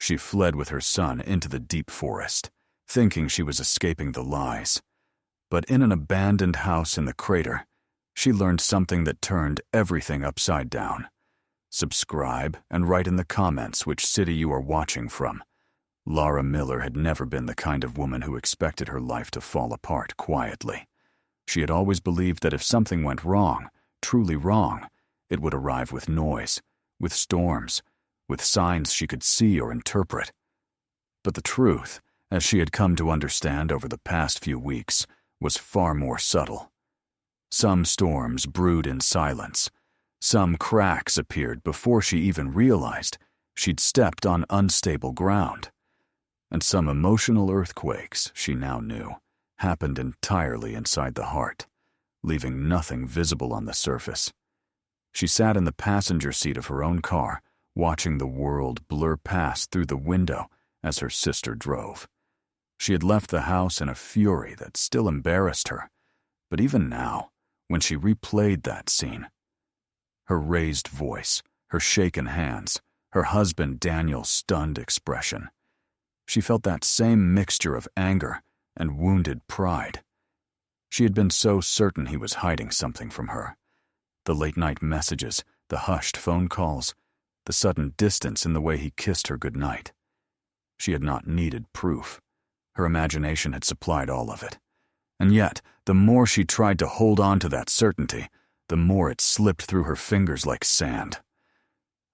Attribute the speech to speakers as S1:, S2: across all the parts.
S1: She fled with her son into the deep forest, thinking she was escaping the lies. But in an abandoned house in the crater, she learned something that turned everything upside down. Subscribe and write in the comments which city you are watching from. Lara Miller had never been the kind of woman who expected her life to fall apart quietly. She had always believed that if something went wrong, truly wrong, it would arrive with noise, with storms, with signs she could see or interpret. But the truth, as she had come to understand over the past few weeks, was far more subtle. Some storms brewed in silence. Some cracks appeared before she even realized she'd stepped on unstable ground. And some emotional earthquakes, she now knew, happened entirely inside the heart, leaving nothing visible on the surface. She sat in the passenger seat of her own car, watching the world blur past through the window as her sister drove. She had left the house in a fury that still embarrassed her, but even now, when she replayed that scene, her raised voice, her shaken hands, her husband Daniel's stunned expression, she felt that same mixture of anger and wounded pride. She had been so certain he was hiding something from her. The late-night messages, the hushed phone calls, the sudden distance in the way he kissed her goodnight. She had not needed proof. Her imagination had supplied all of it. And yet, the more she tried to hold on to that certainty, the more it slipped through her fingers like sand.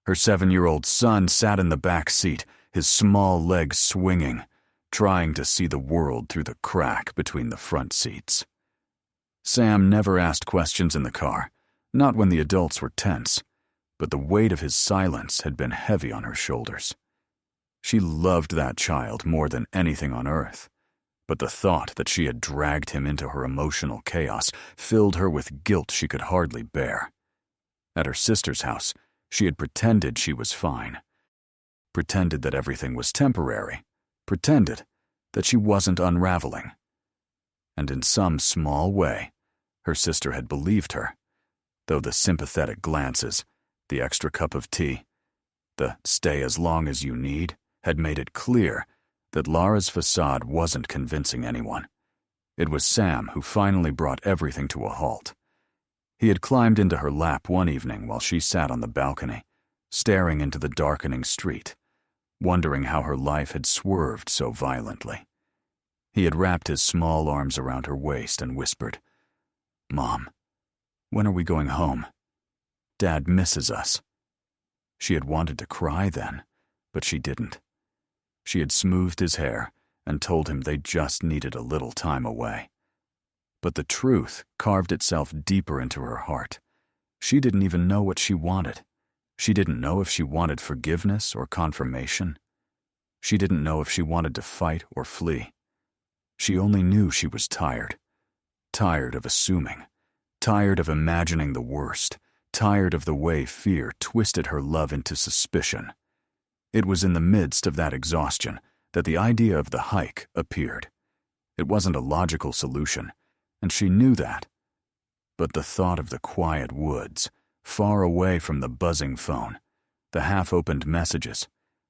S1: Her 7-year-old son sat in the back seat, his small legs swinging, trying to see the world through the crack between the front seats. Sam never asked questions in the car, not when the adults were tense, but the weight of his silence had been heavy on her shoulders. She loved that child more than anything on earth, but the thought that she had dragged him into her emotional chaos filled her with guilt she could hardly bear. At her sister's house, she had pretended she was fine, pretended that everything was temporary, pretended that she wasn't unraveling. And in some small way, her sister had believed her, though the sympathetic glances, the extra cup of tea, the stay as long as you need, had made it clear that Lara's facade wasn't convincing anyone. It was Sam who finally brought everything to a halt. He had climbed into her lap one evening while she sat on the balcony, staring into the darkening street, wondering how her life had swerved so violently. He had wrapped his small arms around her waist and whispered, "Mom, when are we going home? Dad misses us." She had wanted to cry then, but she didn't. She had smoothed his hair and told him they just needed a little time away. But the truth carved itself deeper into her heart. She didn't even know what she wanted. She didn't know if she wanted forgiveness or confirmation. She didn't know if she wanted to fight or flee. She only knew she was tired. Tired of assuming. Tired of imagining the worst. Tired of the way fear twisted her love into suspicion. It was in the midst of that exhaustion that the idea of the hike appeared. It wasn't a logical solution, and she knew that. But the thought of the quiet woods, far away from the buzzing phone, the half-opened messages,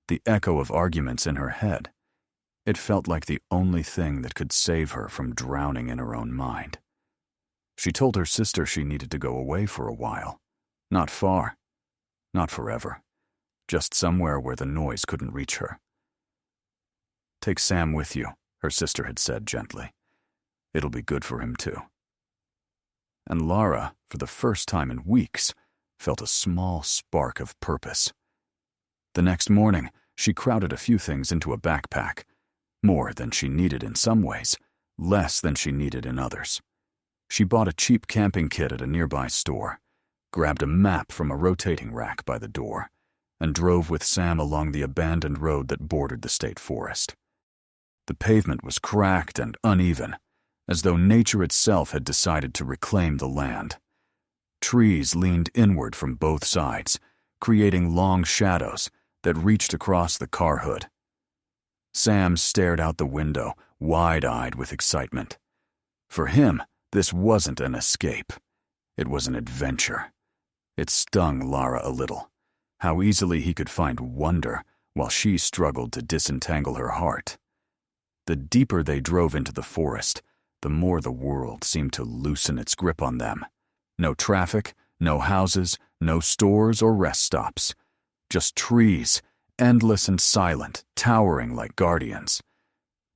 S1: the echo of arguments in her head, it felt like the only thing that could save her from drowning in her own mind. She told her sister she needed to go away for a while. Not far. Not forever. Just somewhere where the noise couldn't reach her. "Take Sam with you," her sister had said gently. "It'll be good for him too." And Lara, for the first time in weeks, felt a small spark of purpose. The next morning, she crowded a few things into a backpack. More than she needed in some ways, less than she needed in others. She bought a cheap camping kit at a nearby store, grabbed a map from a rotating rack by the door, and drove with Sam along the abandoned road that bordered the state forest. The pavement was cracked and uneven, as though nature itself had decided to reclaim the land. Trees leaned inward from both sides, creating long shadows that reached across the car hood. Sam stared out the window, wide-eyed with excitement. For him, this wasn't an escape. It was an adventure. It stung Lara a little. How easily he could find wonder while she struggled to disentangle her heart. The deeper they drove into the forest, the more the world seemed to loosen its grip on them. No traffic, no houses, no stores or rest stops. Just trees, endless and silent, towering like guardians.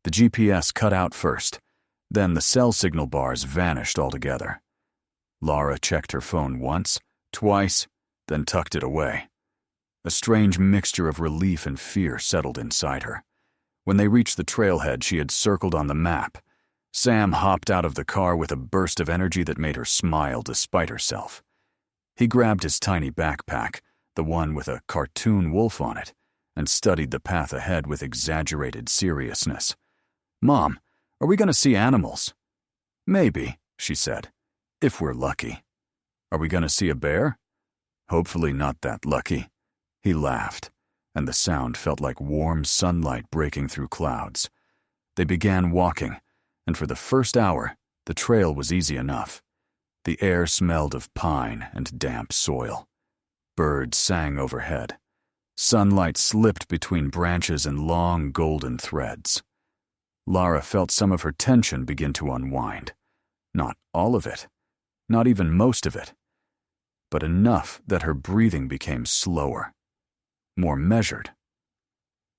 S1: The GPS cut out first, then the cell signal bars vanished altogether. Lara checked her phone once, twice, then tucked it away. A strange mixture of relief and fear settled inside her. When they reached the trailhead she had circled on the map, Sam hopped out of the car with a burst of energy that made her smile despite herself. He grabbed his tiny backpack, the one with a cartoon wolf on it, and studied the path ahead with exaggerated seriousness. "Mom, are we going to see animals?" "Maybe," she said, "if we're lucky." "Are we going to see a bear?" "Hopefully not that lucky." He laughed, and the sound felt like warm sunlight breaking through clouds. They began walking, and for the first hour, the trail was easy enough. The air smelled of pine and damp soil. Birds sang overhead. Sunlight slipped between branches in long golden threads. Lara felt some of her tension begin to unwind. Not all of it, not even most of it, but enough that her breathing became slower, more measured.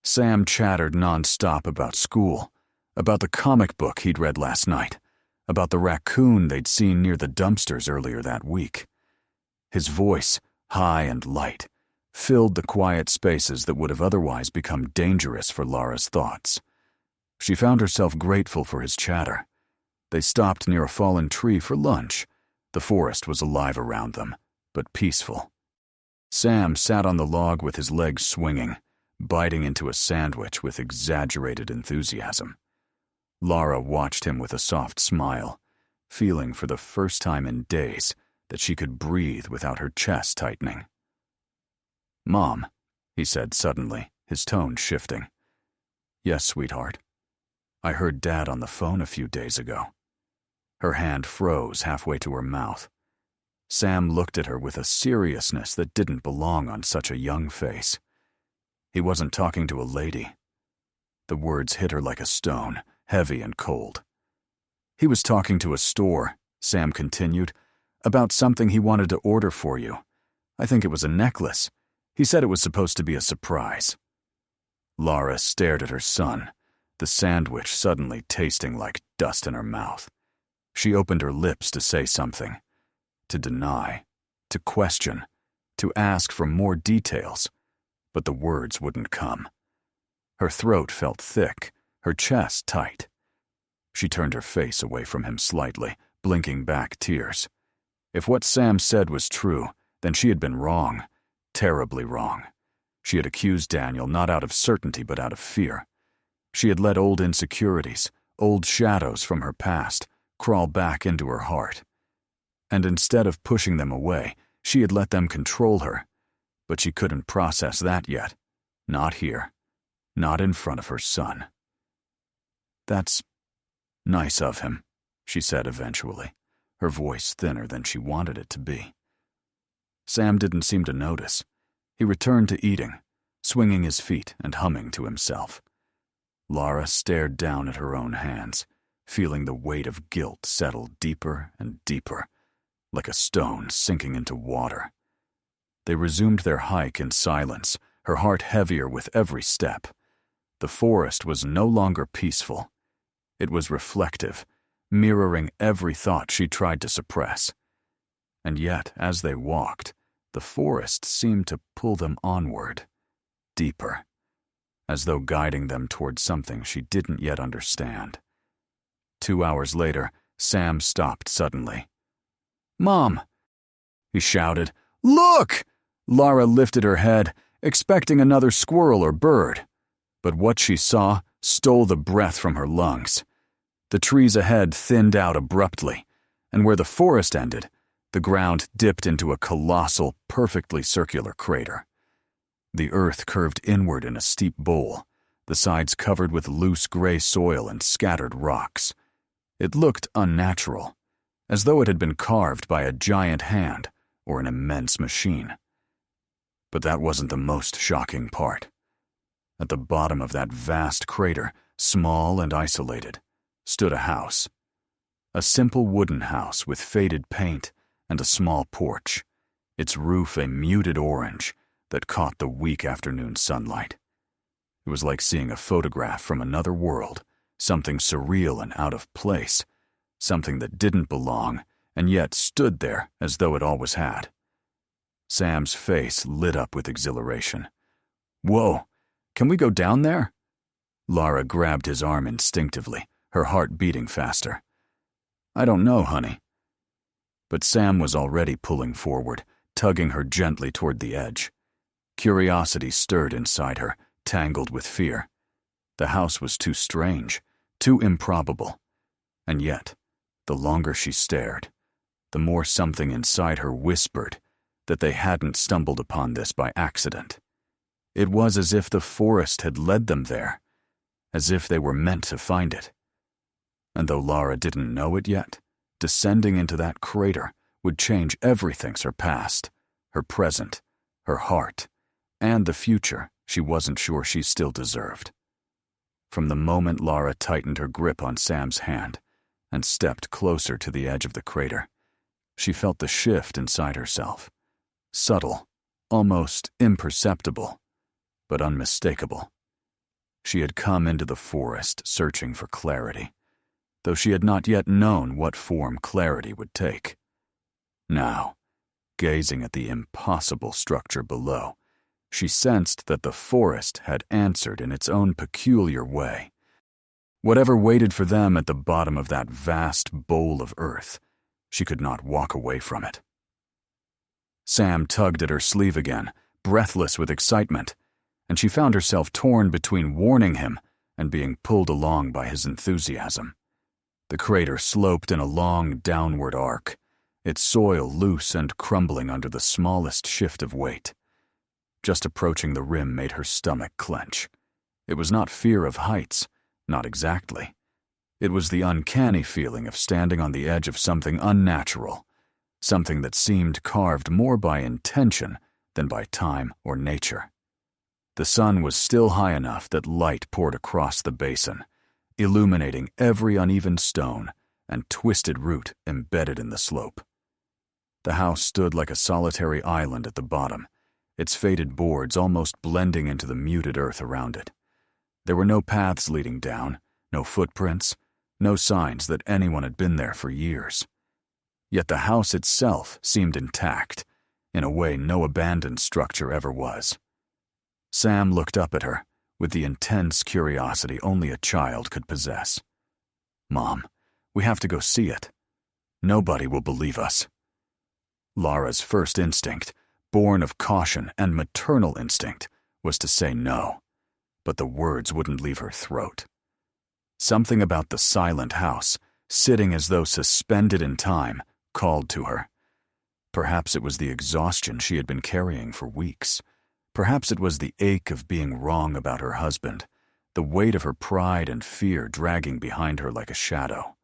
S1: Sam chattered nonstop about school, about the comic book he'd read last night, about the raccoon they'd seen near the dumpsters earlier that week. His voice, high and light, filled the quiet spaces that would have otherwise become dangerous for Lara's thoughts. She found herself grateful for his chatter. They stopped near a fallen tree for lunch. The forest was alive around them, but peaceful. Sam sat on the log with his legs swinging, biting into a sandwich with exaggerated enthusiasm. Lara watched him with a soft smile, feeling for the first time in days that she could breathe without her chest tightening. "Mom," he said suddenly, his tone shifting. "Yes, sweetheart. I heard Dad on the phone a few days ago." Her hand froze halfway to her mouth. Sam looked at her with a seriousness that didn't belong on such a young face. He wasn't talking to a lady. The words hit her like a stone, heavy and cold. "He was talking to a store," Sam continued, "about something he wanted to order for you. I think it was a necklace. He said it was supposed to be a surprise." Lara stared at her son, the sandwich suddenly tasting like dust in her mouth. She opened her lips to say something, to deny, to question, to ask for more details, but the words wouldn't come. Her throat felt thick, her chest tight. She turned her face away from him slightly, blinking back tears. If what Sam said was true, then she had been wrong, terribly wrong. She had accused Daniel not out of certainty but out of fear. She had let old insecurities, old shadows from her past, crawl back into her heart. And instead of pushing them away, she had let them control her. But she couldn't process that yet. Not here. Not in front of her son. "That's nice of him," she said eventually, her voice thinner than she wanted it to be. Sam didn't seem to notice. He returned to eating, swinging his feet and humming to himself. Lara stared down at her own hands, feeling the weight of guilt settle deeper and deeper, like a stone sinking into water. They resumed their hike in silence, her heart heavier with every step. The forest was no longer peaceful. It was reflective, mirroring every thought she tried to suppress. And yet, as they walked, the forest seemed to pull them onward, deeper, as though guiding them toward something she didn't yet understand. 2 hours later, Sam stopped suddenly. "Mom!" he shouted. "Look!" Lara lifted her head, expecting another squirrel or bird. But what she saw stole the breath from her lungs. The trees ahead thinned out abruptly, and where the forest ended, the ground dipped into a colossal, perfectly circular crater. The earth curved inward in a steep bowl, the sides covered with loose gray soil and scattered rocks. It looked unnatural, as though it had been carved by a giant hand or an immense machine. But that wasn't the most shocking part. At the bottom of that vast crater, small and isolated, stood a house. A simple wooden house with faded paint and a small porch, its roof a muted orange that caught the weak afternoon sunlight. It was like seeing a photograph from another world, something surreal and out of place, something that didn't belong and yet stood there as though it always had. Sam's face lit up with exhilaration. "Whoa, can we go down there?" Lara grabbed his arm instinctively, her heart beating faster. "I don't know, honey." But Sam was already pulling forward, tugging her gently toward the edge. Curiosity stirred inside her, tangled with fear. The house was too strange, too improbable. And yet, the longer she stared, the more something inside her whispered that they hadn't stumbled upon this by accident. It was as if the forest had led them there, as if they were meant to find it. And though Lara didn't know it yet, descending into that crater would change everything: her past, her present, her heart, and the future she wasn't sure she still deserved. From the moment Lara tightened her grip on Sam's hand and stepped closer to the edge of the crater, she felt the shift inside herself. Subtle, almost imperceptible, but unmistakable. She had come into the forest searching for clarity, though she had not yet known what form clarity would take. Now, gazing at the impossible structure below, she sensed that the forest had answered in its own peculiar way. Whatever waited for them at the bottom of that vast bowl of earth, she could not walk away from it. Sam tugged at her sleeve again, breathless with excitement, and she found herself torn between warning him and being pulled along by his enthusiasm. The crater sloped in a long downward arc, its soil loose and crumbling under the smallest shift of weight. Just approaching the rim made her stomach clench. It was not fear of heights, not exactly. It was the uncanny feeling of standing on the edge of something unnatural, something that seemed carved more by intention than by time or nature. The sun was still high enough that light poured across the basin, illuminating every uneven stone and twisted root embedded in the slope. The house stood like a solitary island at the bottom, its faded boards almost blending into the muted earth around it. There were no paths leading down, no footprints, no signs that anyone had been there for years. Yet the house itself seemed intact, in a way no abandoned structure ever was. Sam looked up at her with the intense curiosity only a child could possess. "Mom, we have to go see it. Nobody will believe us." Lara's first instinct, born of caution and maternal instinct, was to say no, but the words wouldn't leave her throat. Something about the silent house, sitting as though suspended in time, called to her. Perhaps it was the exhaustion she had been carrying for weeks. Perhaps it was the ache of being wrong about her husband, the weight of her pride and fear dragging behind her like a shadow.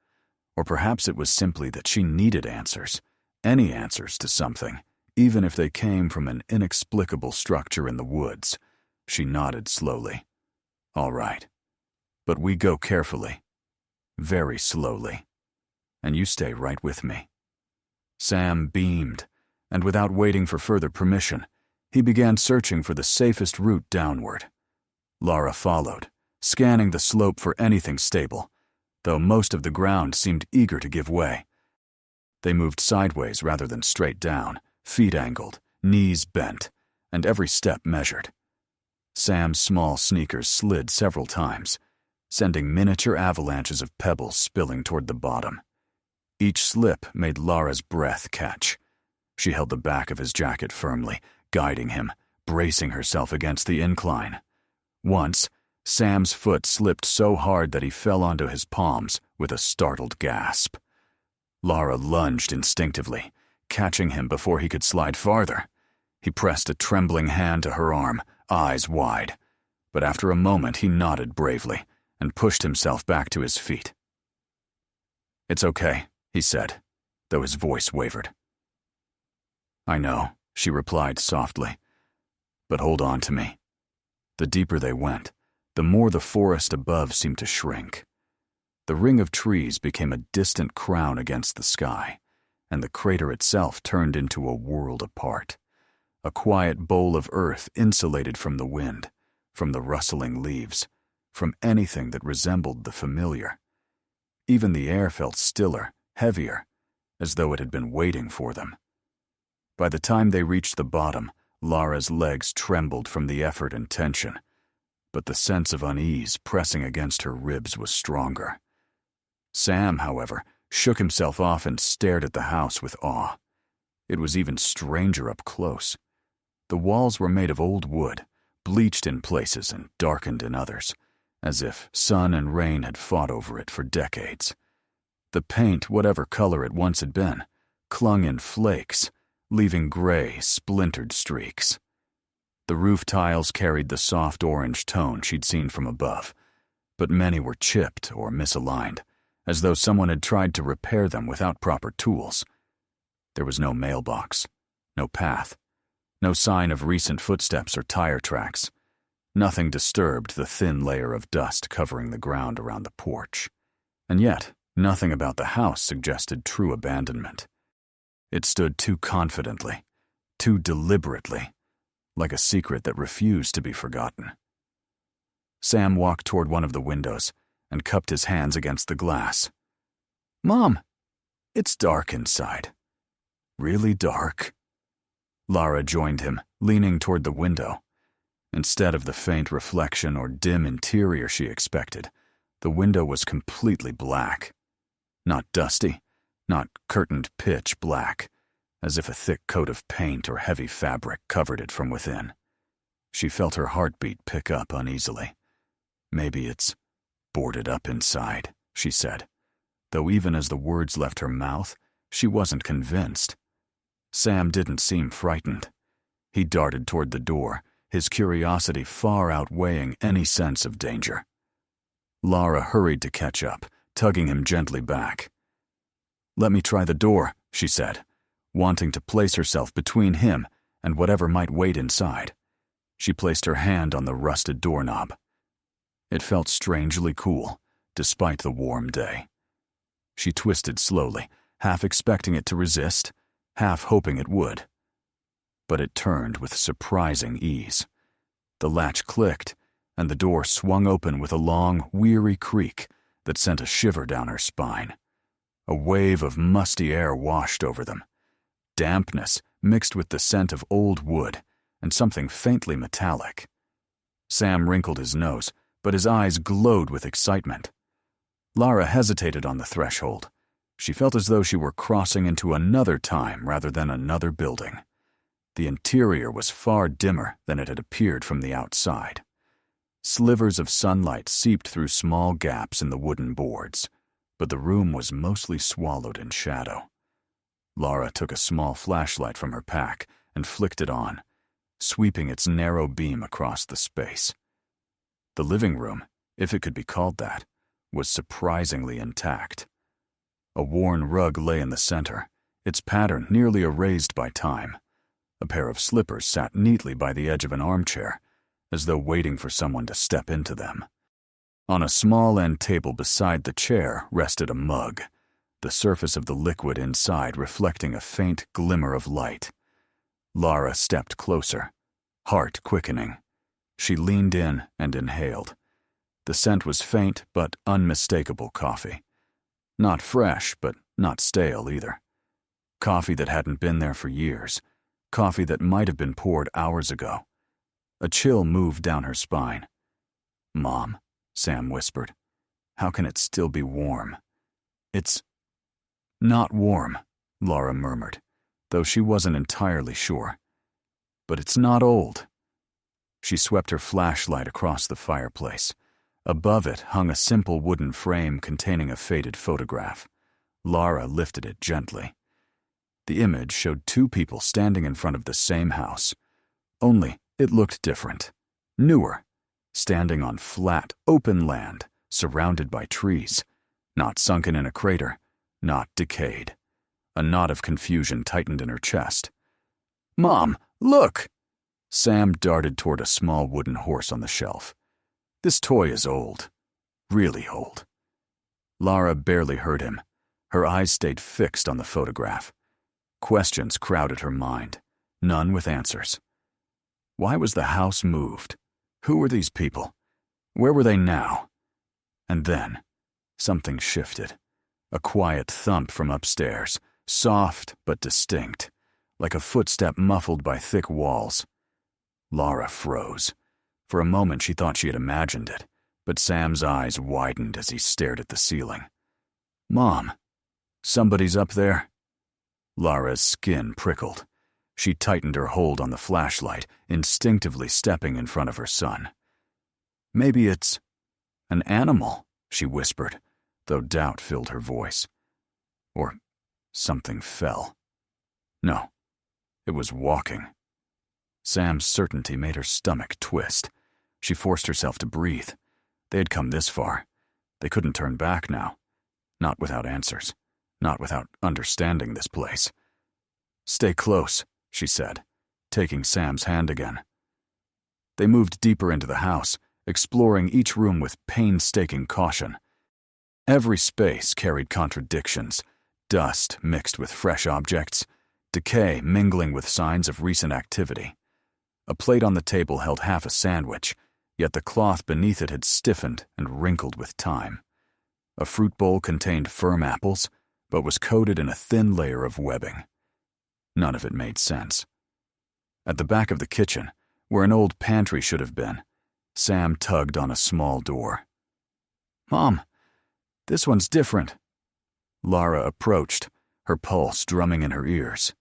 S1: Or perhaps it was simply that she needed answers, any answers to something, even if they came from an inexplicable structure in the woods. She nodded slowly. "All right. But we go carefully. Very slowly. And you stay right with me." Sam beamed, and without waiting for further permission, he began searching for the safest route downward. Lara followed, scanning the slope for anything stable, though most of the ground seemed eager to give way. They moved sideways rather than straight down, feet angled, knees bent, and every step measured. Sam's small sneakers slid several times, sending miniature avalanches of pebbles spilling toward the bottom. Each slip made Lara's breath catch. She held the back of his jacket firmly, guiding him, bracing herself against the incline. Once, Sam's foot slipped so hard that he fell onto his palms with a startled gasp. Lara lunged instinctively, catching him before he could slide farther. He pressed a trembling hand to her arm, eyes wide. But after a moment he nodded bravely and pushed himself back to his feet. "It's okay," he said, though his voice wavered. "I know," she replied softly. "But hold on to me. The deeper they went, the more the forest above seemed to shrink. The ring of trees became a distant crown against the sky, and the crater itself turned into a world apart, a quiet bowl of earth insulated from the wind, from the rustling leaves, from anything that resembled the familiar. Even the air felt stiller, heavier, as though it had been waiting for them. By the time they reached the bottom, Lara's legs trembled from the effort and tension, but the sense of unease pressing against her ribs was stronger. Sam, however, shook himself off and stared at the house with awe. It was even stranger up close. The walls were made of old wood, bleached in places and darkened in others, as if sun and rain had fought over it for decades. The paint, whatever color it once had been, clung in flakes, leaving gray, splintered streaks. The roof tiles carried the soft orange tone she'd seen from above, but many were chipped or misaligned, as though someone had tried to repair them without proper tools. There was no mailbox, no path, no sign of recent footsteps or tire tracks. Nothing disturbed the thin layer of dust covering the ground around the porch. And yet, nothing about the house suggested true abandonment. It stood too confidently, too deliberately, like a secret that refused to be forgotten. Sam walked toward one of the windows and cupped his hands against the glass. "Mom, it's dark inside. Really dark." Lara joined him, leaning toward the window. Instead of the faint reflection or dim interior she expected, the window was completely black. Not dusty, not curtained pitch black, as if a thick coat of paint or heavy fabric covered it from within. She felt her heartbeat pick up uneasily. "Maybe it's boarded up inside," she said, though even as the words left her mouth, she wasn't convinced. Sam didn't seem frightened. He darted toward the door, his curiosity far outweighing any sense of danger. Lara hurried to catch up, tugging him gently back. "Let me try the door," she said, wanting to place herself between him and whatever might wait inside. She placed her hand on the rusted doorknob. It felt strangely cool, despite the warm day. She twisted slowly, half expecting it to resist, half hoping it would. But it turned with surprising ease. The latch clicked, and the door swung open with a long, weary creak that sent a shiver down her spine. A wave of musty air washed over them. Dampness mixed with the scent of old wood and something faintly metallic. Sam wrinkled his nose, but his eyes glowed with excitement. Lara hesitated on the threshold. She felt as though she were crossing into another time rather than another building. The interior was far dimmer than it had appeared from the outside. Slivers of sunlight seeped through small gaps in the wooden boards, but the room was mostly swallowed in shadow. Lara took a small flashlight from her pack and flicked it on, sweeping its narrow beam across the space. The living room, if it could be called that, was surprisingly intact. A worn rug lay in the center, its pattern nearly erased by time. A pair of slippers sat neatly by the edge of an armchair, as though waiting for someone to step into them. On a small end table beside the chair rested a mug, the surface of the liquid inside reflecting a faint glimmer of light. Lara stepped closer, heart quickening. She leaned in and inhaled. The scent was faint but unmistakable coffee. Not fresh, but not stale either. Coffee that hadn't been there for years. Coffee that might have been poured hours ago. A chill moved down her spine. "Mom," Sam whispered, "how can it still be warm?" "It's not warm," Lara murmured, though she wasn't entirely sure. "But it's not old." She swept her flashlight across the fireplace. Above it hung a simple wooden frame containing a faded photograph. Lara lifted it gently. The image showed two people standing in front of the same house. Only it looked different, newer, standing on flat, open land, surrounded by trees, not sunken in a crater, not decayed. A knot of confusion tightened in her chest. "Mom, look!" Sam darted toward a small wooden horse on the shelf. This toy is old. Really old. Lara barely heard him. Her eyes stayed fixed on the photograph. Questions crowded her mind, none with answers. Why was the house moved? Who were these people? Where were they now? And then, something shifted. A quiet thump from upstairs, soft but distinct, like a footstep muffled by thick walls. Lara froze. For a moment she thought she had imagined it, but Sam's eyes widened as he stared at the ceiling. Mom, somebody's up there? Lara's skin prickled. She tightened her hold on the flashlight, instinctively stepping in front of her son. Maybe it's an animal, she whispered, though doubt filled her voice. Or something fell. No, it was walking. Sam's certainty made her stomach twist. She forced herself to breathe. They had come this far. They couldn't turn back now. Not without answers. Not without understanding this place. Stay close, she said, taking Sam's hand again. They moved deeper into the house, exploring each room with painstaking caution. Every space carried contradictions, dust mixed with fresh objects, decay mingling with signs of recent activity. A plate on the table held half a sandwich, yet the cloth beneath it had stiffened and wrinkled with time. A fruit bowl contained firm apples, but was coated in a thin layer of webbing. None of it made sense. At the back of the kitchen, where an old pantry should have been, Sam tugged on a small door. Mom, this one's different. Lara approached, her pulse drumming in her ears.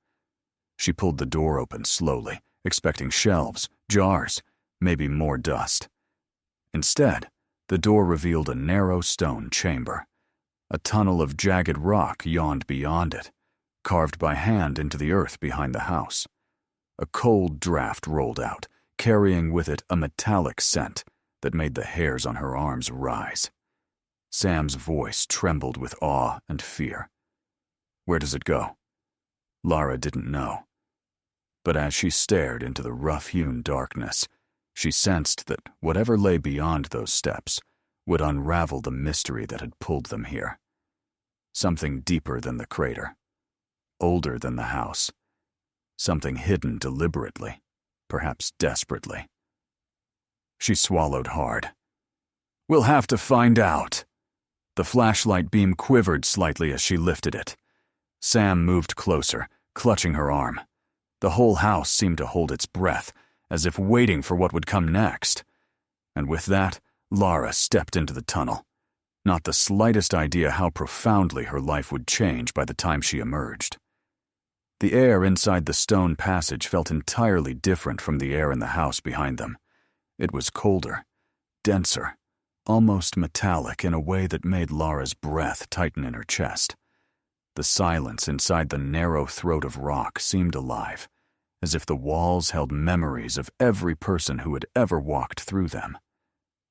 S1: She pulled the door open slowly, expecting shelves, jars, maybe more dust. Instead, the door revealed a narrow stone chamber. A tunnel of jagged rock yawned beyond it, carved by hand into the earth behind the house. A cold draft rolled out, carrying with it a metallic scent that made the hairs on her arms rise. Sam's voice trembled with awe and fear. Where does it go? Lara didn't know. But as she stared into the rough-hewn darkness, she sensed that whatever lay beyond those steps would unravel the mystery that had pulled them here. Something deeper than the crater, older than the house, something hidden deliberately, perhaps desperately. She swallowed hard. We'll have to find out. The flashlight beam quivered slightly as she lifted it. Sam moved closer, clutching her arm. The whole house seemed to hold its breath, as if waiting for what would come next. And with that, Lara stepped into the tunnel. Not the slightest idea how profoundly her life would change by the time she emerged. The air inside the stone passage felt entirely different from the air in the house behind them. It was colder, denser, almost metallic in a way that made Lara's breath tighten in her chest. The silence inside the narrow throat of rock seemed alive, as if the walls held memories of every person who had ever walked through them.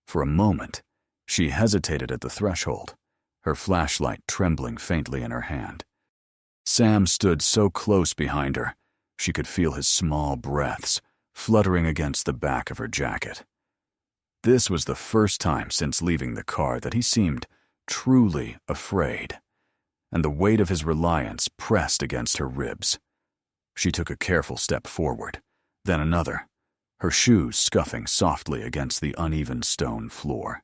S1: For a moment, she hesitated at the threshold, her flashlight trembling faintly in her hand. Sam stood so close behind her, she could feel his small breaths fluttering against the back of her jacket. This was the first time since leaving the car that he seemed truly afraid, and the weight of his reliance pressed against her ribs. She took a careful step forward, then another, her shoes scuffing softly against the uneven stone floor.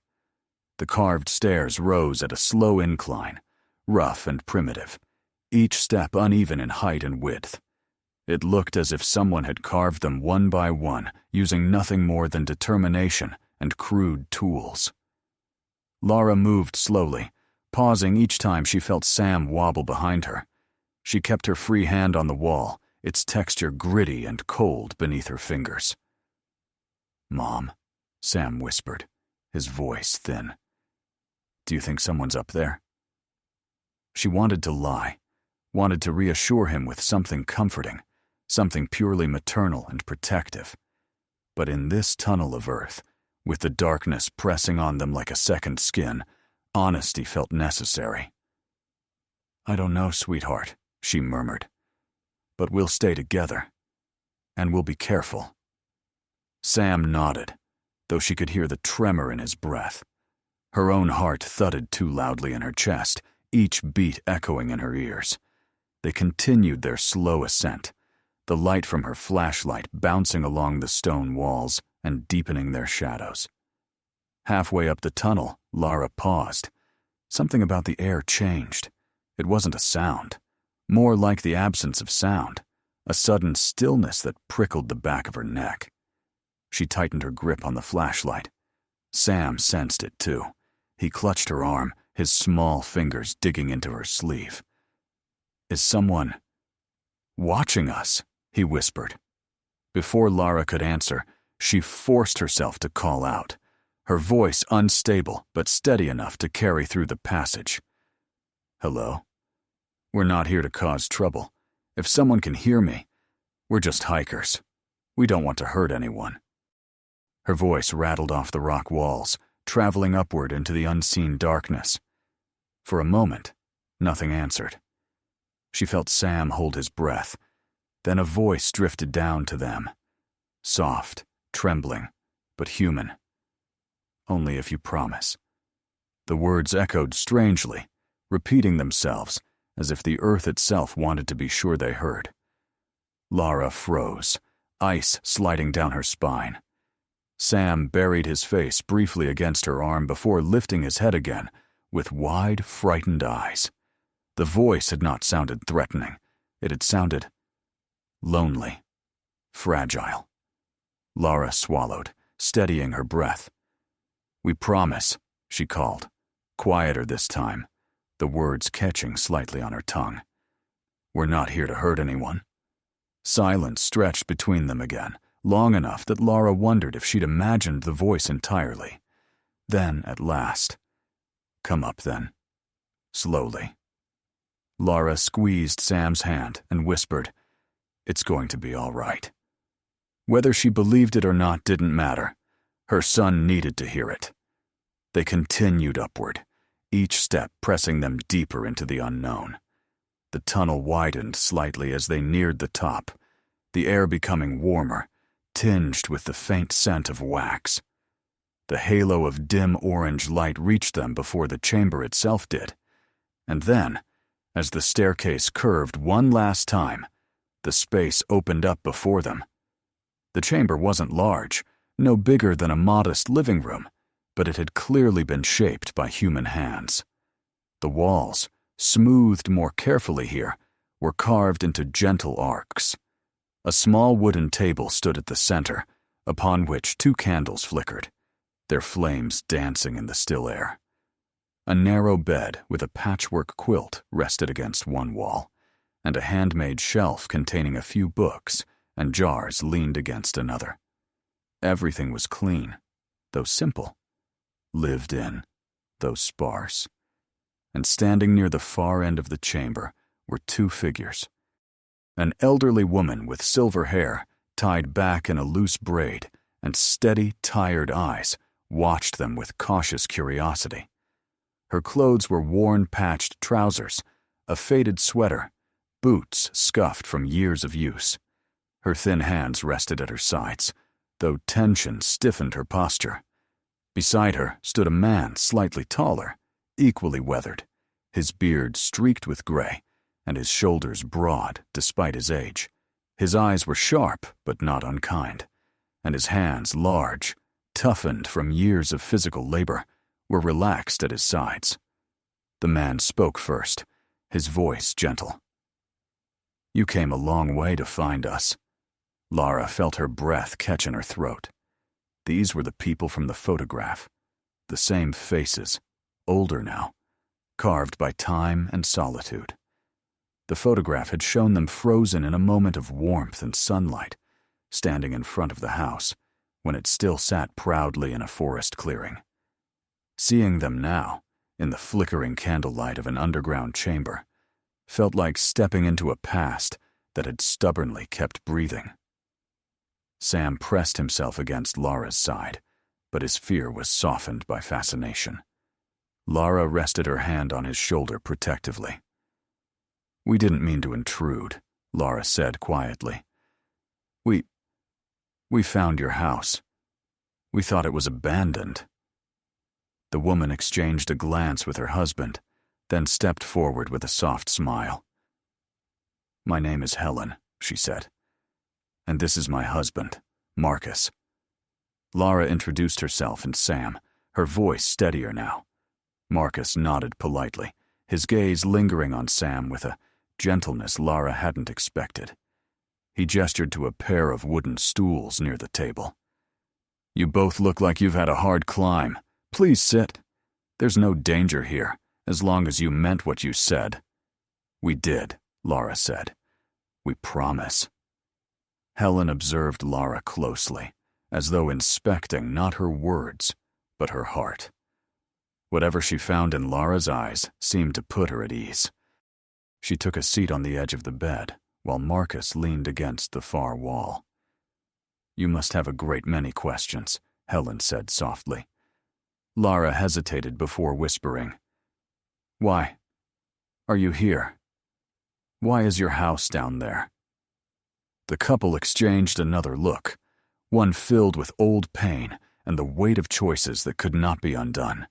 S1: The carved stairs rose at a slow incline, rough and primitive, each step uneven in height and width. It looked as if someone had carved them one by one, using nothing more than determination and crude tools. Lara moved slowly, pausing each time she felt Sam wobble behind her. She kept her free hand on the wall, its texture gritty and cold beneath her fingers. "Mom," Sam whispered, his voice thin. "Do you think someone's up there?" She wanted to lie, wanted to reassure him with something comforting, something purely maternal and protective. But in this tunnel of earth, with the darkness pressing on them like a second skin, honesty felt necessary. "I don't know, sweetheart," she murmured. "But we'll stay together. And we'll be careful." Sam nodded, though she could hear the tremor in his breath. Her own heart thudded too loudly in her chest, each beat echoing in her ears. They continued their slow ascent, the light from her flashlight bouncing along the stone walls and deepening their shadows. Halfway up the tunnel, Lara paused. Something about the air changed. It wasn't a sound, more like the absence of sound, a sudden stillness that prickled the back of her neck. She tightened her grip on the flashlight. Sam sensed it too. He clutched her arm, his small fingers digging into her sleeve. "Is someone watching us?" he whispered. Before Lara could answer, she forced herself to call out, her voice unstable but steady enough to carry through the passage. "Hello? We're not here to cause trouble. If someone can hear me, we're just hikers. We don't want to hurt anyone." Her voice rattled off the rock walls, traveling upward into the unseen darkness. For a moment, nothing answered. She felt Sam hold his breath. Then a voice drifted down to them. Soft, trembling, but human. "Only if you promise." The words echoed strangely, repeating themselves as if the earth itself wanted to be sure they heard. Lara froze, ice sliding down her spine. Sam buried his face briefly against her arm before lifting his head again, with wide, frightened eyes. The voice had not sounded threatening. It had sounded lonely, fragile. Lara swallowed, steadying her breath. "We promise," she called, quieter this time, the words catching slightly on her tongue. "We're not here to hurt anyone." Silence stretched between them again, long enough that Lara wondered if she'd imagined the voice entirely. Then, at last, "Come up, then." Slowly. Lara squeezed Sam's hand and whispered, "It's going to be all right." Whether she believed it or not didn't matter. Her son needed to hear it. They continued upward, each step pressing them deeper into the unknown. The tunnel widened slightly as they neared the top, the air becoming warmer, tinged with the faint scent of wax. The halo of dim orange light reached them before the chamber itself did. And then, as the staircase curved one last time, the space opened up before them. The chamber wasn't large, no bigger than a modest living room, but it had clearly been shaped by human hands. The walls, smoothed more carefully here, were carved into gentle arcs. A small wooden table stood at the center, upon which 2 candles flickered, their flames dancing in the still air. A narrow bed with a patchwork quilt rested against one wall, and a handmade shelf containing a few books and jars leaned against another. Everything was clean, though simple, lived in, though sparse. And standing near the far end of the chamber were 2 figures. An elderly woman with silver hair tied back in a loose braid and steady, tired eyes watched them with cautious curiosity. Her clothes were worn patched trousers, a faded sweater, boots scuffed from years of use. Her thin hands rested at her sides, though tension stiffened her posture. Beside her stood a man slightly taller, equally weathered, his beard streaked with gray, and his shoulders broad despite his age. His eyes were sharp but not unkind, and his hands large, toughened from years of physical labor, were relaxed at his sides. The man spoke first, his voice gentle. "You came a long way to find us." Lara felt her breath catch in her throat. These were the people from the photograph. The same faces, older now, carved by time and solitude. The photograph had shown them frozen in a moment of warmth and sunlight, standing in front of the house, when it still sat proudly in a forest clearing. Seeing them now, in the flickering candlelight of an underground chamber, felt like stepping into a past that had stubbornly kept breathing. Sam pressed himself against Lara's side, but his fear was softened by fascination. Lara rested her hand on his shoulder protectively. "We didn't mean to intrude," Lara said quietly. "We found your house. We thought it was abandoned." The woman exchanged a glance with her husband, then stepped forward with a soft smile. "My name is Helen," she said. "And this is my husband, Marcus." Lara introduced herself and Sam, her voice steadier now. Marcus nodded politely, his gaze lingering on Sam with a gentleness Lara hadn't expected. He gestured to a pair of wooden stools near the table. "You both look like you've had a hard climb. Please sit. There's no danger here, as long as you meant what you said." "We did," Lara said. "We promise." Helen observed Lara closely, as though inspecting not her words, but her heart. Whatever she found in Lara's eyes seemed to put her at ease. She took a seat on the edge of the bed, while Marcus leaned against the far wall. "You must have a great many questions," Helen said softly. Lara hesitated before whispering, "Why are you here? Why is your house down there?" The couple exchanged another look, one filled with old pain and the weight of choices that could not be undone.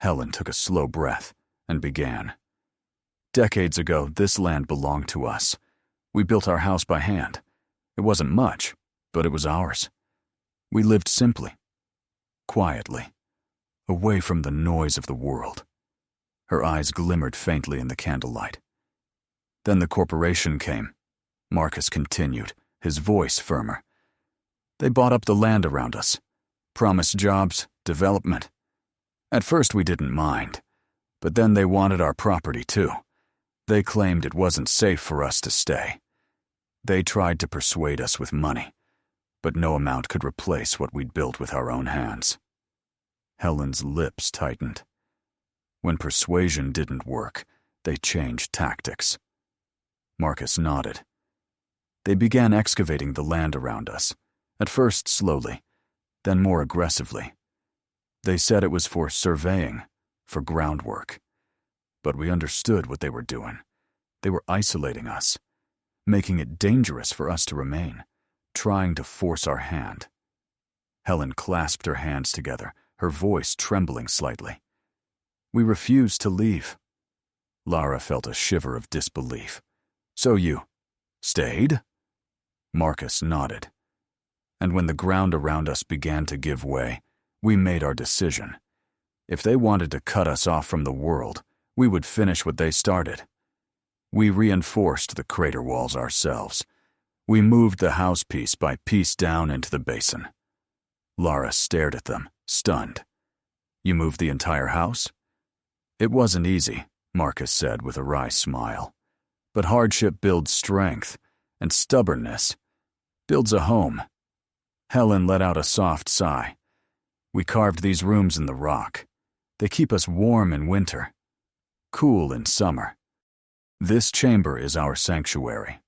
S1: Helen took a slow breath and began. "Decades ago, this land belonged to us. We built our house by hand. It wasn't much, but it was ours. We lived simply, quietly, away from the noise of the world." Her eyes glimmered faintly in the candlelight. "Then the corporation came," Marcus continued, his voice firmer. "They bought up the land around us, promised jobs, development. At first we didn't mind, but then they wanted our property too. They claimed it wasn't safe for us to stay. They tried to persuade us with money, but no amount could replace what we'd built with our own hands." Helen's lips tightened. When persuasion didn't work, they changed tactics. Marcus nodded. "They began excavating the land around us, at first slowly, then more aggressively. They said it was for surveying, for groundwork. But we understood what they were doing. They were isolating us, making it dangerous for us to remain, trying to force our hand." Helen clasped her hands together, her voice trembling slightly. "We refused to leave." Lara felt a shiver of disbelief. "So you stayed?" Marcus nodded. "And when the ground around us began to give way, we made our decision. If they wanted to cut us off from the world, we would finish what they started. We reinforced the crater walls ourselves. We moved the house piece by piece down into the basin." Lara stared at them, stunned. "You moved the entire house?" "It wasn't easy," Marcus said with a wry smile. "But hardship builds strength, and stubbornness builds a home." Helen let out a soft sigh. "We carved these rooms in the rock. They keep us warm in winter, cool in summer. This chamber is our sanctuary."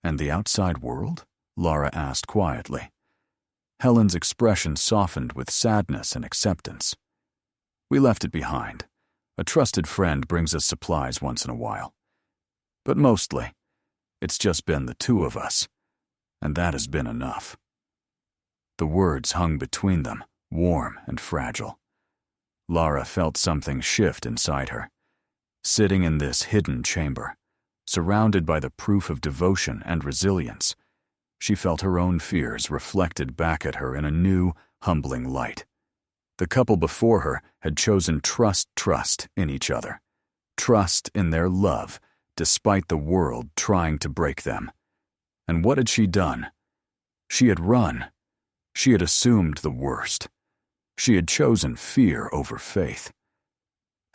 S1: "And the outside world?" Lara asked quietly. Helen's expression softened with sadness and acceptance. "We left it behind. A trusted friend brings us supplies once in a while. But mostly, it's just been the two of us, and that has been enough." The words hung between them, warm and fragile. Lara felt something shift inside her. Sitting in this hidden chamber, surrounded by the proof of devotion and resilience, she felt her own fears reflected back at her in a new, humbling light. The couple before her had chosen trust in each other, trust in their love, despite the world trying to break them. And what had she done? She had run. She had assumed the worst. She had chosen fear over faith.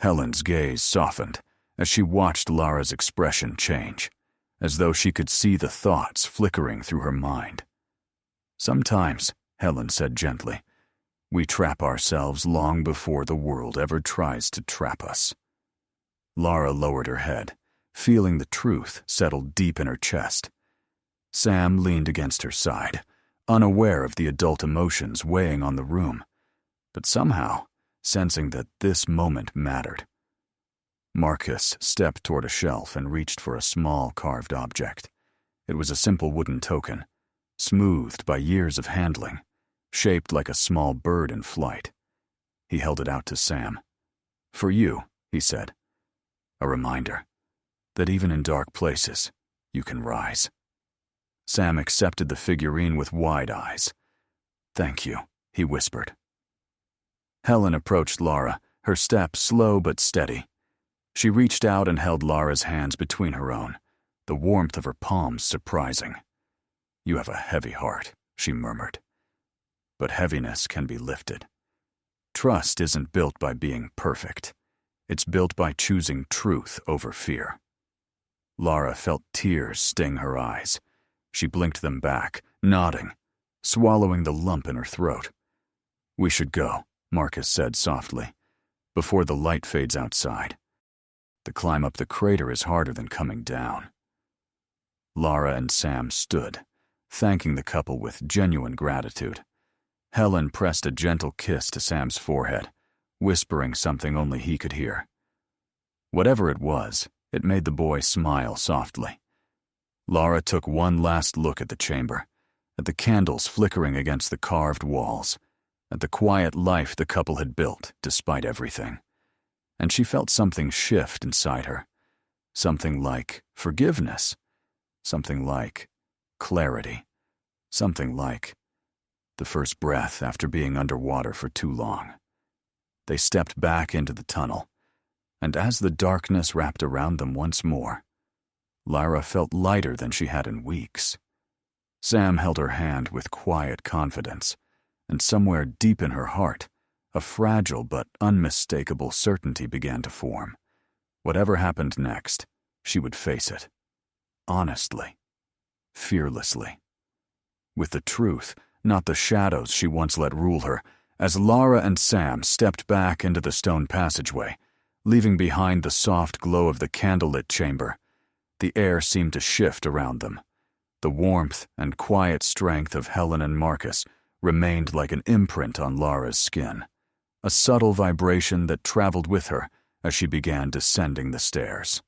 S1: Helen's gaze softened as she watched Lara's expression change, as though she could see the thoughts flickering through her mind. "Sometimes," Helen said gently, "we trap ourselves long before the world ever tries to trap us." Lara lowered her head, feeling the truth settle deep in her chest. Sam leaned against her side, unaware of the adult emotions weighing on the room, but somehow sensing that this moment mattered. Marcus stepped toward a shelf and reached for a small carved object. It was a simple wooden token, smoothed by years of handling, shaped like a small bird in flight. He held it out to Sam. "For you," he said. "A reminder that even in dark places, you can rise." Sam accepted the figurine with wide eyes. "Thank you," he whispered. Helen approached Lara, her step slow but steady. She reached out and held Lara's hands between her own, the warmth of her palms surprising. "You have a heavy heart," she murmured. "But heaviness can be lifted. Trust isn't built by being perfect. It's built by choosing truth over fear." Lara felt tears sting her eyes. She blinked them back, nodding, swallowing the lump in her throat. "We should go," Marcus said softly, "before the light fades outside. The climb up the crater is harder than coming down." Lara and Sam stood, thanking the couple with genuine gratitude. Helen pressed a gentle kiss to Sam's forehead, whispering something only he could hear. Whatever it was, it made the boy smile softly. Lara took one last look at the chamber, at the candles flickering against the carved walls, at the quiet life the couple had built despite everything. And she felt something shift inside her. Something like forgiveness. Something like clarity. Something like the first breath after being underwater for too long. They stepped back into the tunnel, and as the darkness wrapped around them once more, Lara felt lighter than she had in weeks. Sam held her hand with quiet confidence, and somewhere deep in her heart, a fragile but unmistakable certainty began to form. Whatever happened next, she would face it. Honestly. Fearlessly. With the truth, not the shadows she once let rule her, as Lara and Sam stepped back into the stone passageway, leaving behind the soft glow of the candlelit chamber. The air seemed to shift around them. The warmth and quiet strength of Helen and Marcus remained like an imprint on Lara's skin, a subtle vibration that traveled with her as she began descending the stairs.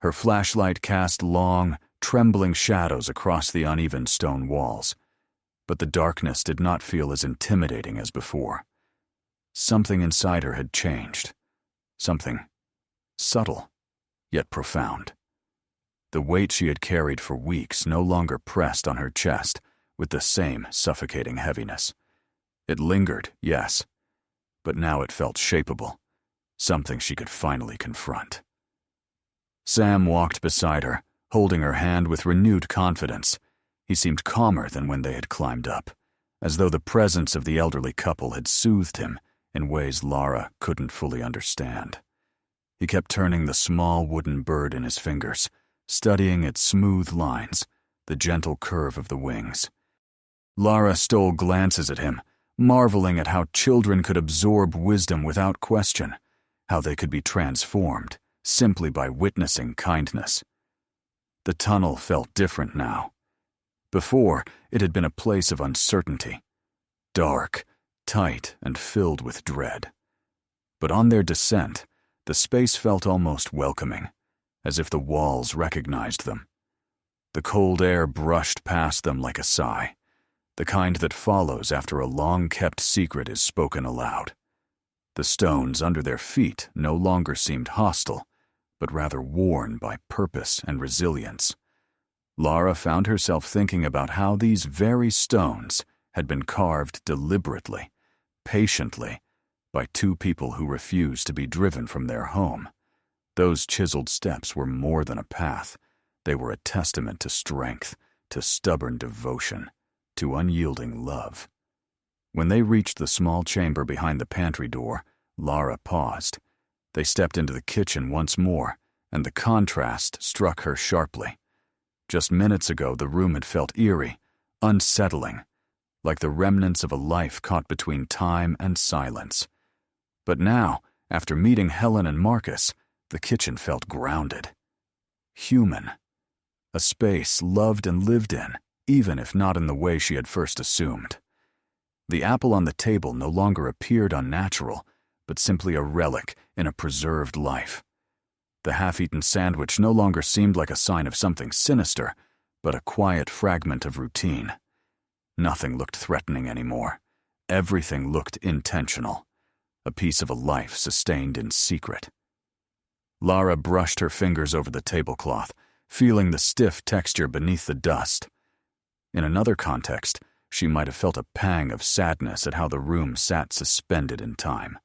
S1: Her flashlight cast long, trembling shadows across the uneven stone walls, but the darkness did not feel as intimidating as before. Something inside her had changed. Something subtle, yet profound. The weight she had carried for weeks no longer pressed on her chest with the same suffocating heaviness. It lingered, yes, but now it felt shapeable, something she could finally confront. Sam walked beside her, holding her hand with renewed confidence. He seemed calmer than when they had climbed up, as though the presence of the elderly couple had soothed him in ways Lara couldn't fully understand. He kept turning the small wooden bird in his fingers, studying its smooth lines, the gentle curve of the wings. Lara stole glances at him, marveling at how children could absorb wisdom without question, how they could be transformed simply by witnessing kindness. The tunnel felt different now. Before, it had been a place of uncertainty, dark, tight, and filled with dread. But on their descent, the space felt almost welcoming, as if the walls recognized them. The cold air brushed past them like a sigh, the kind that follows after a long-kept secret is spoken aloud. The stones under their feet no longer seemed hostile, but rather worn by purpose and resilience. Lara found herself thinking about how these very stones had been carved deliberately, patiently, by two people who refused to be driven from their home. Those chiseled steps were more than a path. They were a testament to strength, to stubborn devotion, to unyielding love. When they reached the small chamber behind the pantry door, Lara paused. They stepped into the kitchen once more, and the contrast struck her sharply. Just minutes ago, the room had felt eerie, unsettling, like the remnants of a life caught between time and silence. But now, after meeting Helen and Marcus, the kitchen felt grounded. Human. A space loved and lived in, even if not in the way she had first assumed. The apple on the table no longer appeared unnatural, but simply a relic in a preserved life. The half-eaten sandwich no longer seemed like a sign of something sinister, but a quiet fragment of routine. Nothing looked threatening anymore. Everything looked intentional. A piece of a life sustained in secret. Lara brushed her fingers over the tablecloth, feeling the stiff texture beneath the dust. In another context, she might have felt a pang of sadness at how the room sat suspended in time.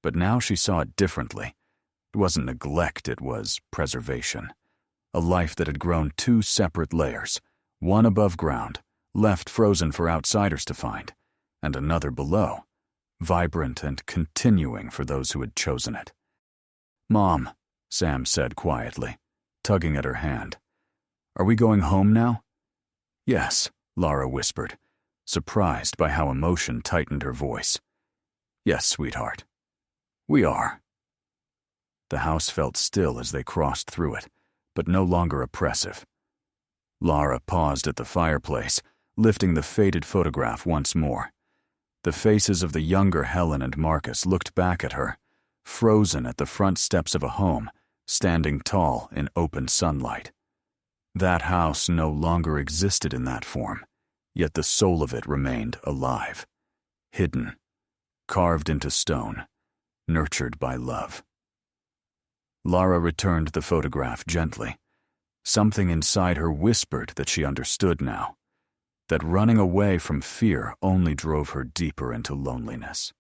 S1: But now she saw it differently. It wasn't neglect, it was preservation. A life that had grown two separate layers, one above ground, left frozen for outsiders to find, and another below, vibrant and continuing for those who had chosen it. "Mom," Sam said quietly, tugging at her hand. "Are we going home now?" "Yes," Lara whispered, surprised by how emotion tightened her voice. "Yes, sweetheart. We are." The house felt still as they crossed through it, but no longer oppressive. Lara paused at the fireplace, lifting the faded photograph once more. The faces of the younger Helen and Marcus looked back at her, frozen at the front steps of a home, standing tall in open sunlight. That house no longer existed in that form, yet the soul of it remained alive, hidden, carved into stone, nurtured by love. Lara returned the photograph gently. Something inside her whispered that she understood now, that running away from fear only drove her deeper into loneliness.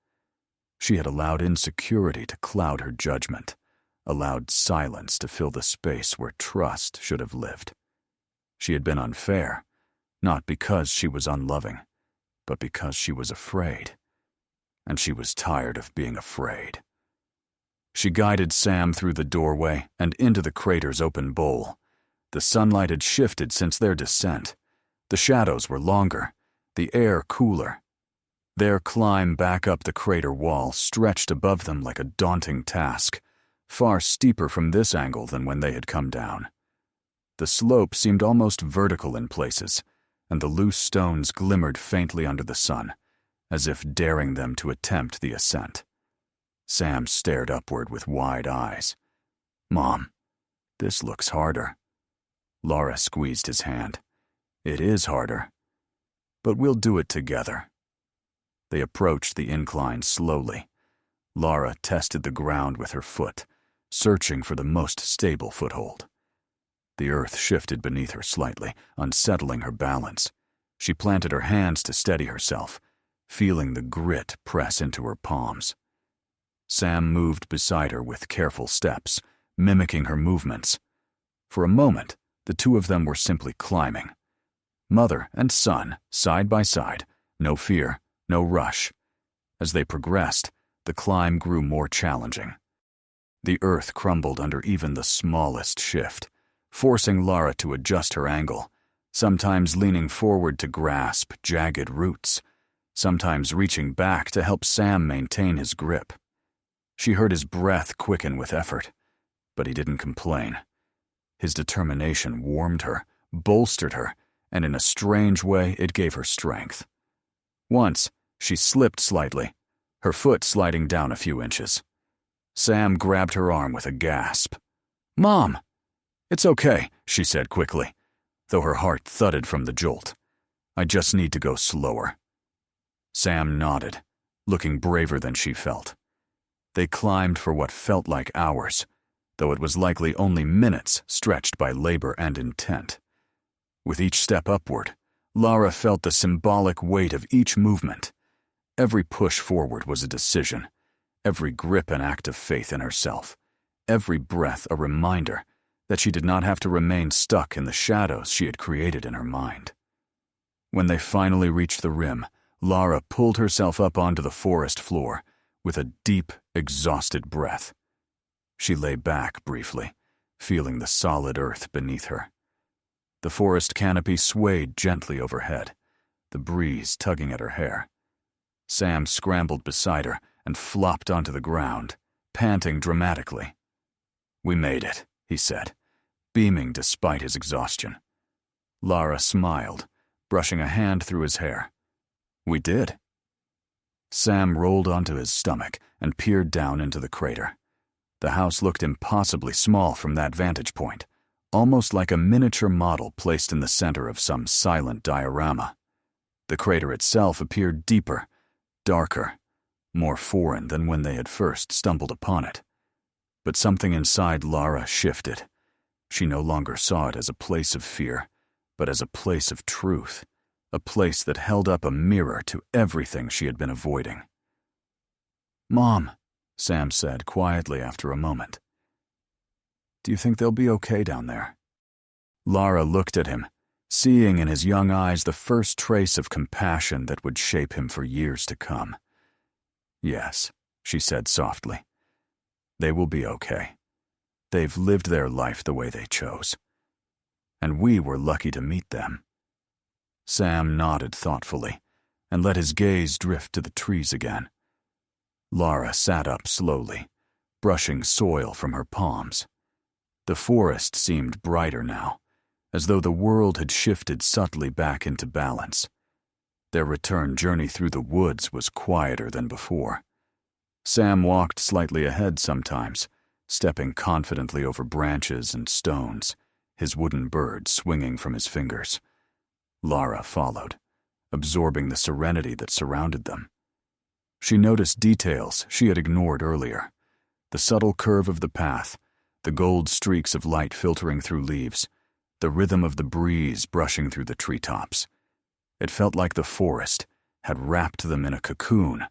S1: She had allowed insecurity to cloud her judgment, allowed silence to fill the space where trust should have lived. She had been unfair, not because she was unloving, but because she was afraid. And she was tired of being afraid. She guided Sam through the doorway and into the crater's open bowl. The sunlight had shifted since their descent. The shadows were longer, the air cooler. Their climb back up the crater wall stretched above them like a daunting task, far steeper from this angle than when they had come down. The slope seemed almost vertical in places, and the loose stones glimmered faintly under the sun, as if daring them to attempt the ascent. Sam stared upward with wide eyes. "Mom, this looks harder." Lara squeezed his hand. "It is harder, but we'll do it together." They approached the incline slowly. Lara tested the ground with her foot, searching for the most stable foothold. The earth shifted beneath her slightly, unsettling her balance. She planted her hands to steady herself, feeling the grit press into her palms. Sam moved beside her with careful steps, mimicking her movements. For a moment, the two of them were simply climbing. Mother and son, side by side, no fear, no rush. As they progressed, the climb grew more challenging. The earth crumbled under even the smallest shift, forcing Lara to adjust her angle, sometimes leaning forward to grasp jagged roots, sometimes reaching back to help Sam maintain his grip. She heard his breath quicken with effort, but he didn't complain. His determination warmed her, bolstered her, and in a strange way it gave her strength. Once, she slipped slightly, her foot sliding down a few inches. Sam grabbed her arm with a gasp. "Mom!" "It's okay," she said quickly, though her heart thudded from the jolt. "I just need to go slower." Sam nodded, looking braver than she felt. They climbed for what felt like hours, though it was likely only minutes stretched by labor and intent. With each step upward, Lara felt the symbolic weight of each movement. Every push forward was a decision, every grip an act of faith in herself, every breath a reminder that she did not have to remain stuck in the shadows she had created in her mind. When they finally reached the rim, Lara pulled herself up onto the forest floor with a deep, exhausted breath. She lay back briefly, feeling the solid earth beneath her. The forest canopy swayed gently overhead, the breeze tugging at her hair. Sam scrambled beside her and flopped onto the ground, panting dramatically. "We made it," he said, beaming despite his exhaustion. Lara smiled, brushing a hand through his hair. "We did." Sam rolled onto his stomach and peered down into the crater. The house looked impossibly small from that vantage point, almost like a miniature model placed in the center of some silent diorama. The crater itself appeared deeper, darker, more foreign than when they had first stumbled upon it. But something inside Lara shifted. She no longer saw it as a place of fear, but as a place of truth, a place that held up a mirror to everything she had been avoiding. "Mom," Sam said quietly after a moment. "Do you think they'll be okay down there?" Lara looked at him, seeing in his young eyes the first trace of compassion that would shape him for years to come. "Yes," she said softly. "They will be okay. They've lived their life the way they chose. And we were lucky to meet them." Sam nodded thoughtfully and let his gaze drift to the trees again. Lara sat up slowly, brushing soil from her palms. The forest seemed brighter now, as though the world had shifted subtly back into balance. Their return journey through the woods was quieter than before. Sam walked slightly ahead sometimes, stepping confidently over branches and stones, his wooden bird swinging from his fingers. Lara followed, absorbing the serenity that surrounded them. She noticed details she had ignored earlier: the subtle curve of the path, the gold streaks of light filtering through leaves, the rhythm of the breeze brushing through the treetops. It felt like the forest had wrapped them in a cocoon,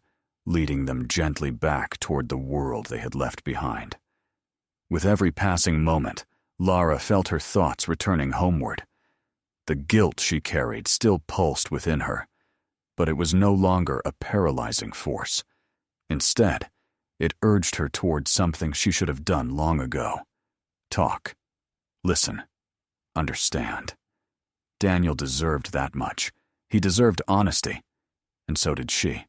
S1: leading them gently back toward the world they had left behind. With every passing moment, Lara felt her thoughts returning homeward. The guilt she carried still pulsed within her, but it was no longer a paralyzing force. Instead, it urged her toward something she should have done long ago: talk, listen, understand. Daniel deserved that much. He deserved honesty, and so did she.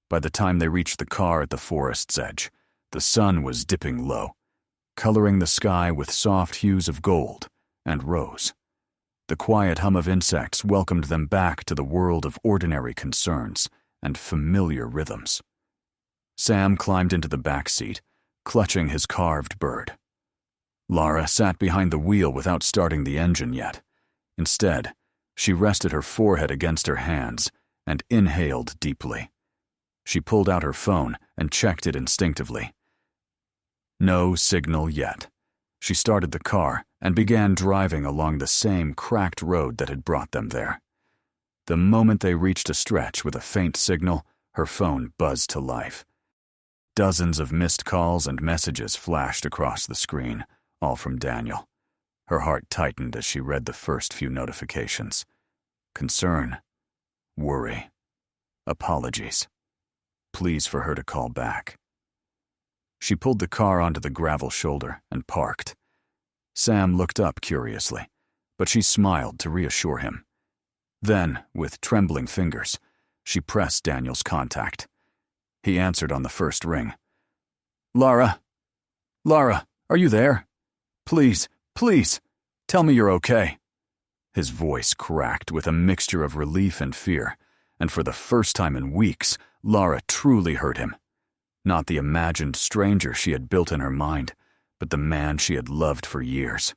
S1: By the time they reached the car at the forest's edge, the sun was dipping low, coloring the sky with soft hues of gold and rose. The quiet hum of insects welcomed them back to the world of ordinary concerns and familiar rhythms. Sam climbed into the back seat, clutching his carved bird. Lara sat behind the wheel without starting the engine yet. Instead, she rested her forehead against her hands and inhaled deeply. She pulled out her phone and checked it instinctively. No signal yet. She started the car and began driving along the same cracked road that had brought them there. The moment they reached a stretch with a faint signal, her phone buzzed to life. Dozens of missed calls and messages flashed across the screen, all from Daniel. Her heart tightened as she read the first few notifications. Concern, worry, apologies. Pleas for her to call back. She pulled the car onto the gravel shoulder and parked. Sam looked up curiously, but she smiled to reassure him. Then, with trembling fingers, she pressed Daniel's contact. He answered on the first ring. "Lara? Lara, are you there? Please, please, tell me you're okay." His voice cracked with a mixture of relief and fear, and for the first time in weeks, Lara truly heard him. Not the imagined stranger she had built in her mind, but the man she had loved for years.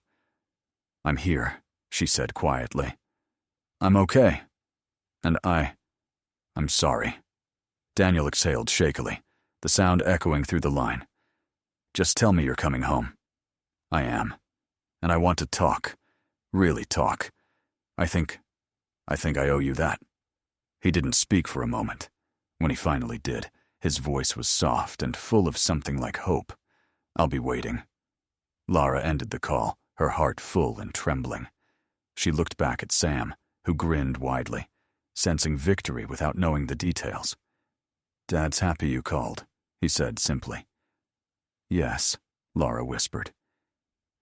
S1: "I'm here," she said quietly. "I'm okay. And I'm sorry." Daniel exhaled shakily, the sound echoing through the line. "Just tell me you're coming home." "I am. And I want to talk. Really talk. I think I owe you that." He didn't speak for a moment. When he finally did, his voice was soft and full of something like hope. "I'll be waiting." Lara ended the call, her heart full and trembling. She looked back at Sam, who grinned widely, sensing victory without knowing the details. "Dad's happy you called," he said simply. "Yes," Lara whispered.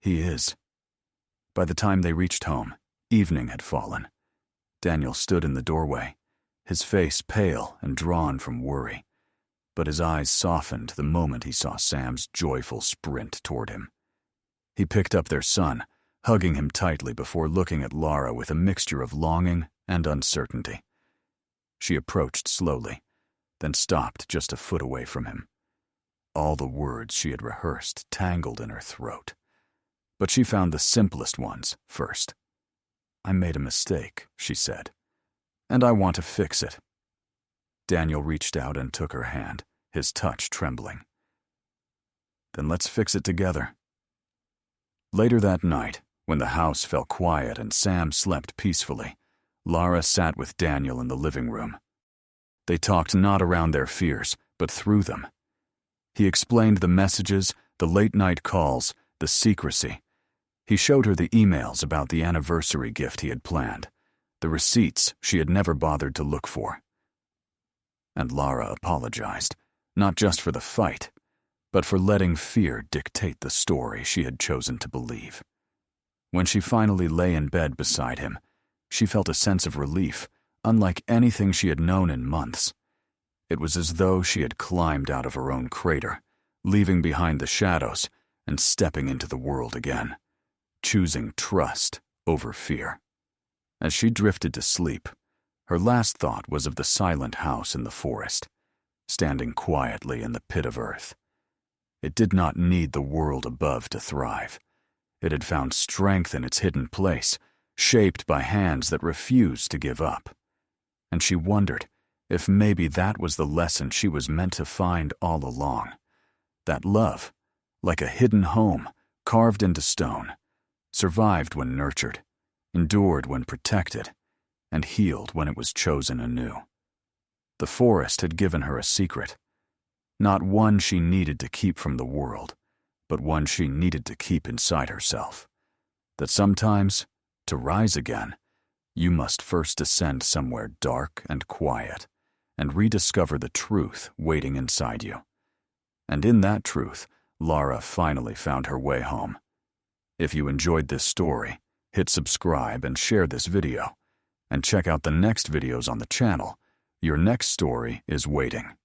S1: "He is." By the time they reached home, evening had fallen. Daniel stood in the doorway, his face pale and drawn from worry, but his eyes softened the moment he saw Sam's joyful sprint toward him. He picked up their son, hugging him tightly before looking at Lara with a mixture of longing and uncertainty. She approached slowly, then stopped just a foot away from him. All the words she had rehearsed tangled in her throat, but she found the simplest ones first. "I made a mistake," she said. and I want to fix it." Daniel reached out and took her hand, his touch trembling. "Then let's fix it together." Later that night, when the house fell quiet and Sam slept peacefully, Lara sat with Daniel in the living room. They talked not around their fears, but through them. He explained the messages, the late-night calls, the secrecy. He showed her the emails about the anniversary gift he had planned, the receipts she had never bothered to look for. And Lara apologized, not just for the fight, but for letting fear dictate the story she had chosen to believe. When she finally lay in bed beside him, she felt a sense of relief, unlike anything she had known in months. It was as though she had climbed out of her own crater, leaving behind the shadows and stepping into the world again, choosing trust over fear. As she drifted to sleep, her last thought was of the silent house in the forest, standing quietly in the pit of earth. It did not need the world above to thrive. It had found strength in its hidden place, shaped by hands that refused to give up. And she wondered if maybe that was the lesson she was meant to find all along. That love, like a hidden home carved into stone, survived when nurtured, endured when protected, and healed when it was chosen anew. The forest had given her a secret, not one she needed to keep from the world, but one she needed to keep inside herself. That sometimes, to rise again, you must first descend somewhere dark and quiet and rediscover the truth waiting inside you. And in that truth, Lara finally found her way home. If you enjoyed this story, hit subscribe and share this video, and check out the next videos on the channel. Your next story is waiting.